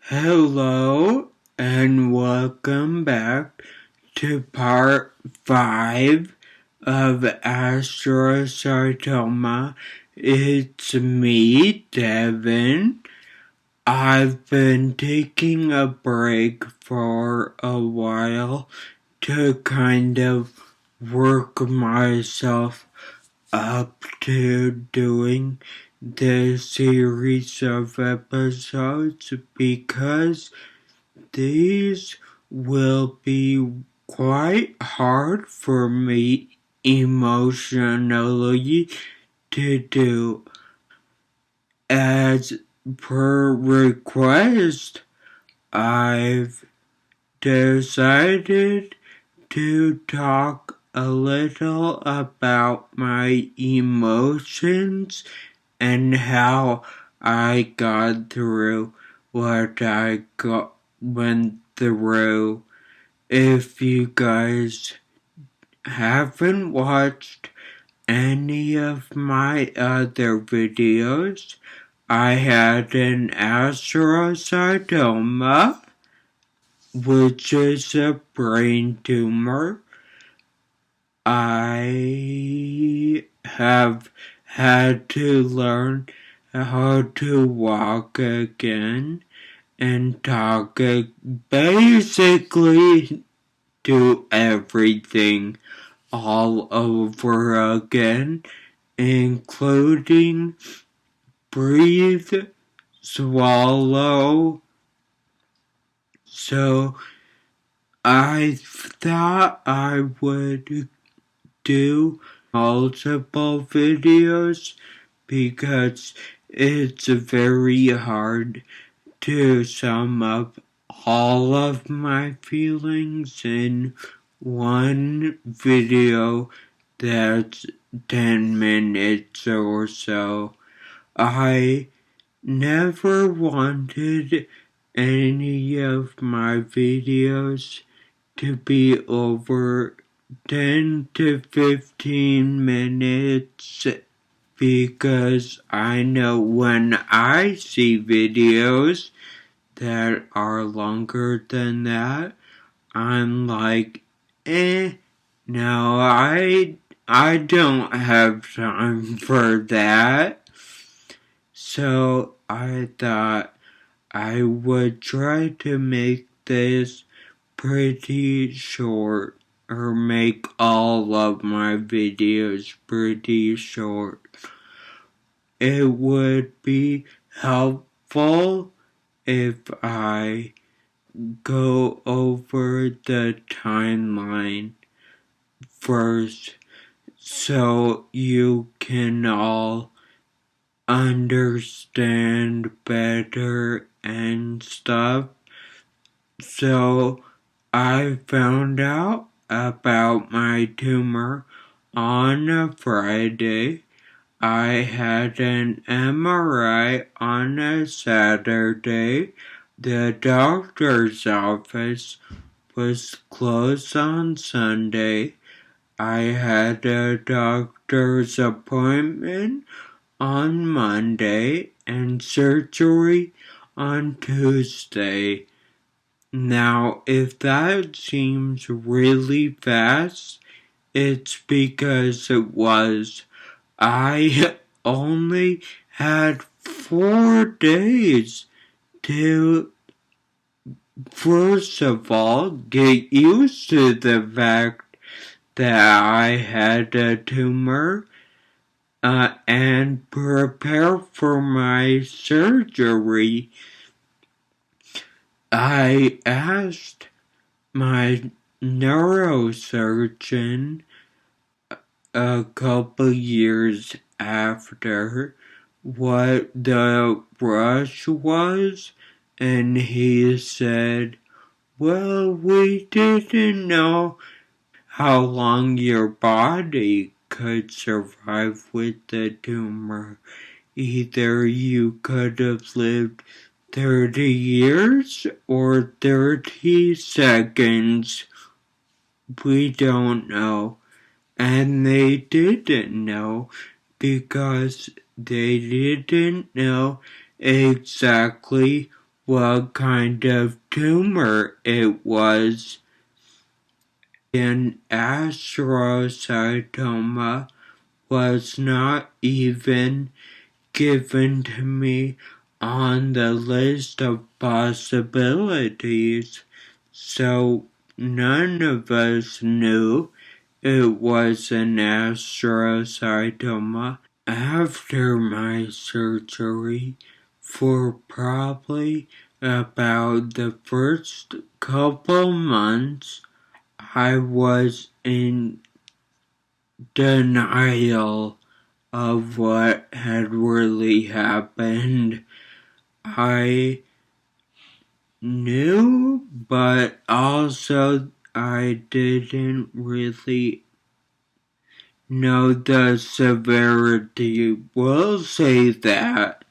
Hello and welcome back to part 5 of astrocytoma. It's me, Devin. I've been taking a break for a while to kind of work myself up to doing this series of episodes because these will be quite hard for me emotionally to do. As per request, I've decided to talk a little about my emotions and how I got through what I went through. If you guys haven't watched any of my other videos, I had an astrocytoma, which is a brain tumor. I have had to learn how to walk again and talk, basically do everything all over again, including breathe, swallow. So I thought I would do multiple videos because it's very hard to sum up all of my feelings in one video that's 10 minutes or so. I never wanted any of my videos to be over 10 to 15 minutes because I know when I see videos that are longer than that, I'm like, no, I don't have time for that. So I thought I would try to make this pretty short, or make all of my videos pretty short. It would be helpful if I go over the timeline first so you can all understand better and stuff. So I found out about my tumor on a Friday. I had an MRI on a Saturday. The doctor's office was closed on Sunday. I had a doctor's appointment on Monday and surgery on Tuesday. Now, if that seems really fast, it's because it was. I only had 4 days to, first of all, get used to the fact that I had a tumor, and prepare for my surgery. I asked my neurosurgeon a couple years after what the rush was, and he said, well, we didn't know how long your body could survive with the tumor. Either you could have lived 30 years or 30 seconds. We don't know. And they didn't know because they didn't know exactly what kind of tumor it was. An astrocytoma was not even given to me on the list of possibilities, so none of us knew it was an astrocytoma. After my surgery, for probably about the first couple months, I was in denial of what had really happened. I knew, but also I didn't really know the severity. We'll say that.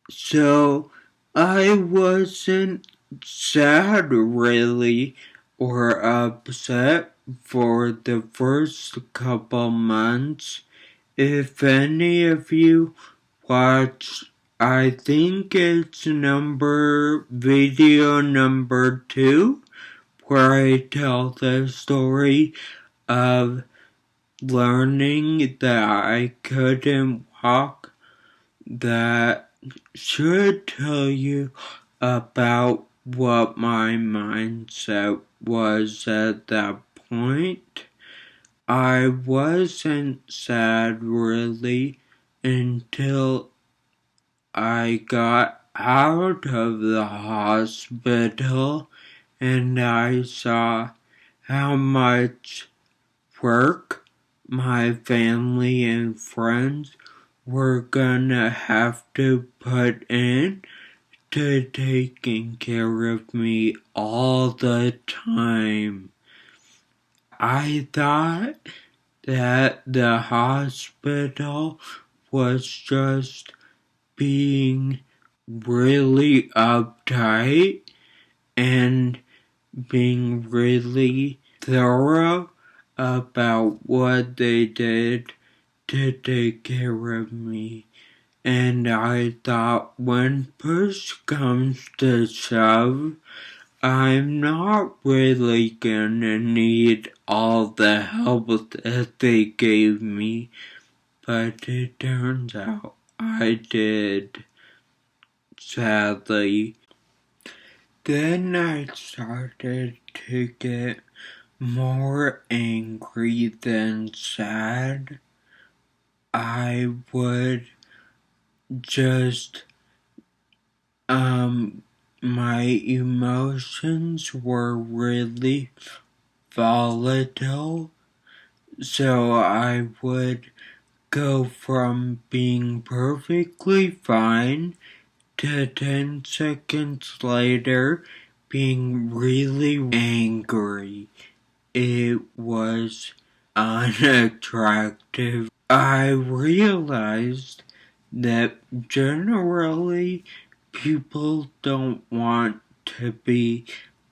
So I wasn't sad really or upset for the first couple months. If any of you watch, I think it's video number 2, where I tell the story of learning that I couldn't walk, that should tell you about what my mindset was at that point. I wasn't sad really until I got out of the hospital and I saw how much work my family and friends were gonna have to put in to taking care of me all the time. I thought that the hospital was just being really uptight and being really thorough about what they did to take care of me. And I thought, when push comes to shove, I'm not really gonna need all the help that they gave me, but it turns out I did, sadly. Then I started to get more angry than sad. I would just, my emotions were really volatile, so I would go from being perfectly fine to 10 seconds later being really angry. It was unattractive. I realized that generally people don't want to be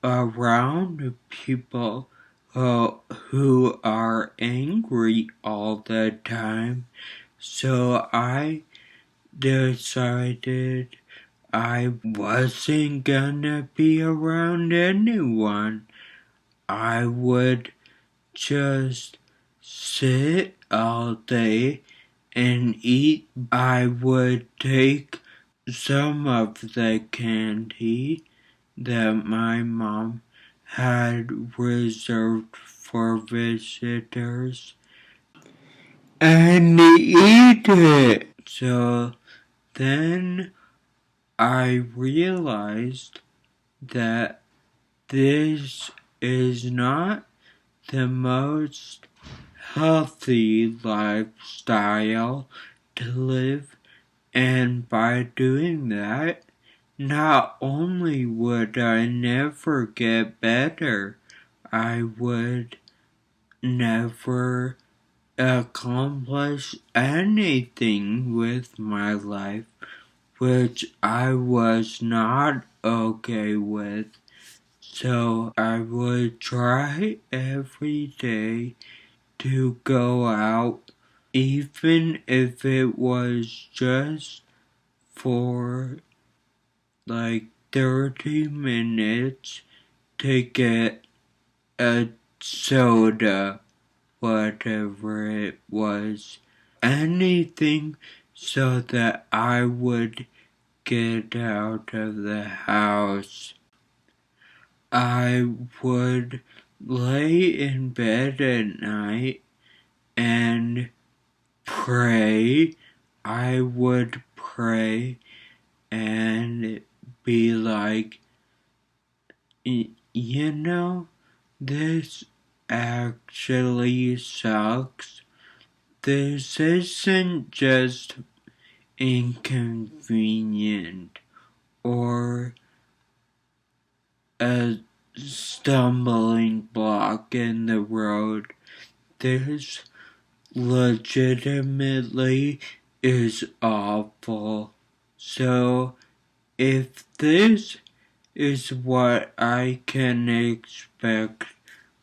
around people who are angry all the time. So I decided I wasn't gonna be around anyone. I would just sit all day and eat. I would take some of the candy that my mom had reserved for visitors and eat it. So then I realized that this is not the most healthy lifestyle to live, and by doing that, not only would I never get better, I would never accomplish anything with my life, which I was not okay with. So I would try every day to go out, even if it was just for like 30 minutes to get a soda, whatever it was. Anything so that I would get out of the house. I would lay in bed at night and pray. I would pray and be like, you know, this actually sucks. This isn't just inconvenient or a stumbling block in the road. This legitimately is awful. So, if this is what I can expect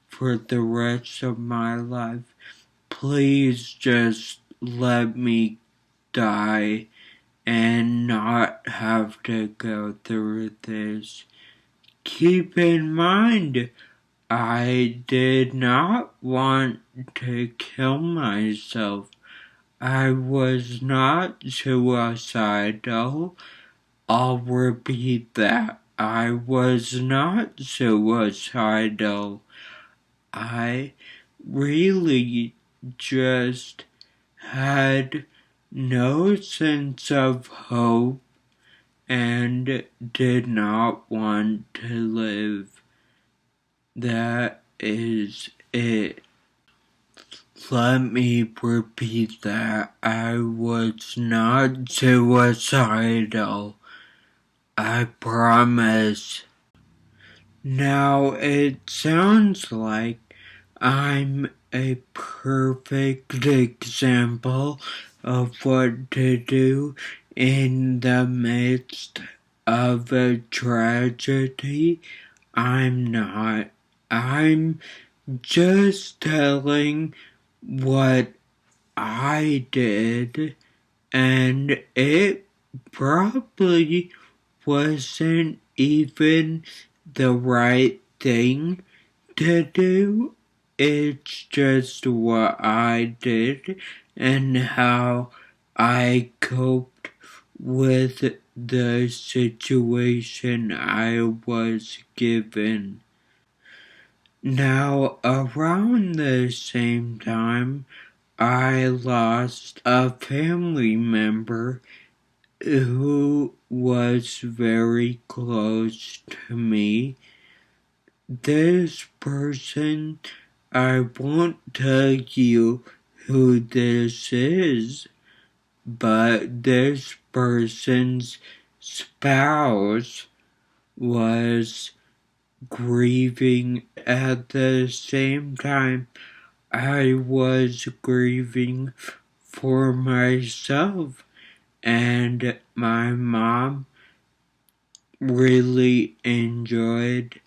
for the rest of my life, please just let me die and not have to go through this. Keep in mind, I did not want to kill myself. I was not suicidal. I'll repeat that. I was not suicidal. I really just had no sense of hope and did not want to live. That is it. Let me repeat that. I was not suicidal. I promise. Now it sounds like I'm a perfect example of what to do in the midst of a tragedy. I'm not. I'm just telling what I did, and it probably wasn't even the right thing to do. It's just what I did and how I coped with the situation I was given. Now, around the same time, I lost a family member who was very close to me. This person, I won't tell you who this is, but this person's spouse was grieving at the same time I was grieving for myself, and my mom really enjoyed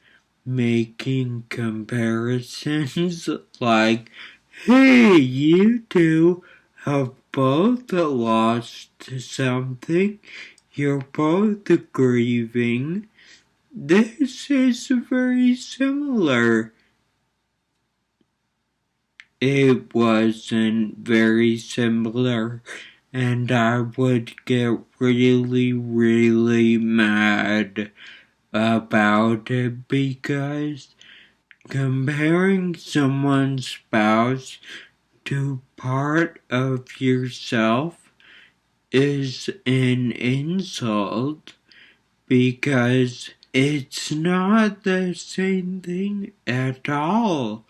making comparisons like, hey, you two have both lost something, you're both grieving. This is very similar. It wasn't very similar, and I would get really, really mad about it because comparing someone's spouse to part of yourself is an insult because it's not the same thing at all.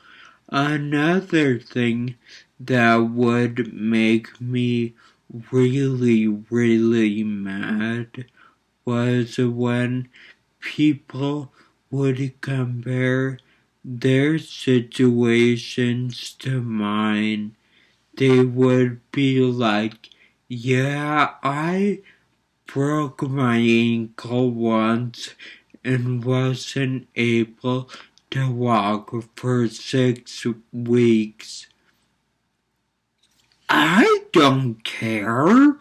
Another thing that would make me really, really mad was when people would compare their situations to mine. They would be like, yeah, I broke my ankle once and wasn't able to walk for 6 weeks. I don't care.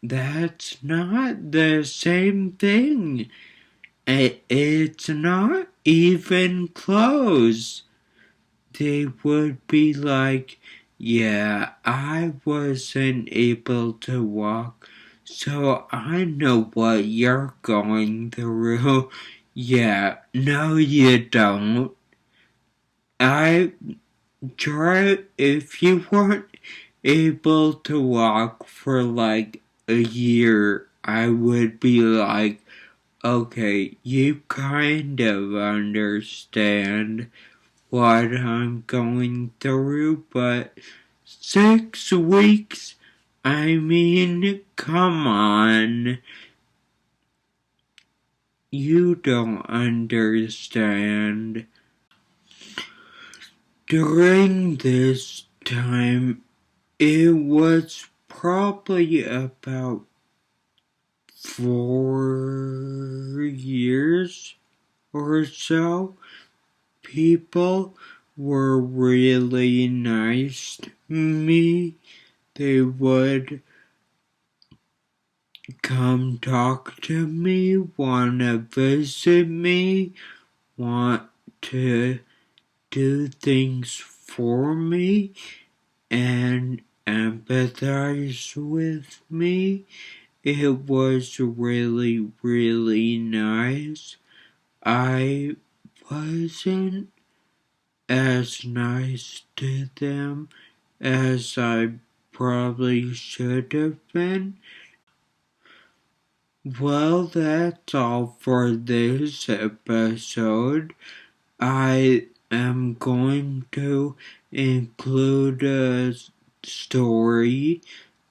That's not the same thing. It's not even close. They would be like, yeah, I wasn't able to walk, so I know what you're going through. Yeah, no, you don't. I try if you weren't able to walk for like a year, I would be like, okay, you kind of understand what I'm going through, but 6 weeks? I mean, come on. You don't understand. During this time, it was probably about 4 years or so. People were really nice to me. They would come talk to me, wanna visit me, want to do things for me, and empathize with me. It was really, really nice. I wasn't as nice to them as I probably should have been. Well, that's all for this episode. I am going to include a story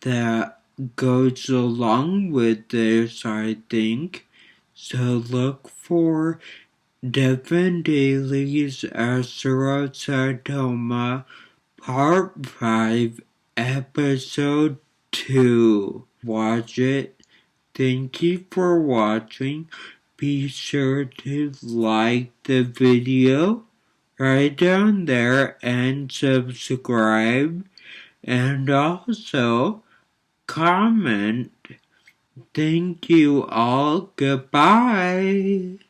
that goes along with this, I think. So look for Devin Daly's Astrocytoma Part 5, Episode 2. Watch it. Thank you for watching. Be sure to like the video right down there and subscribe. And also comment. Thank you all. Goodbye.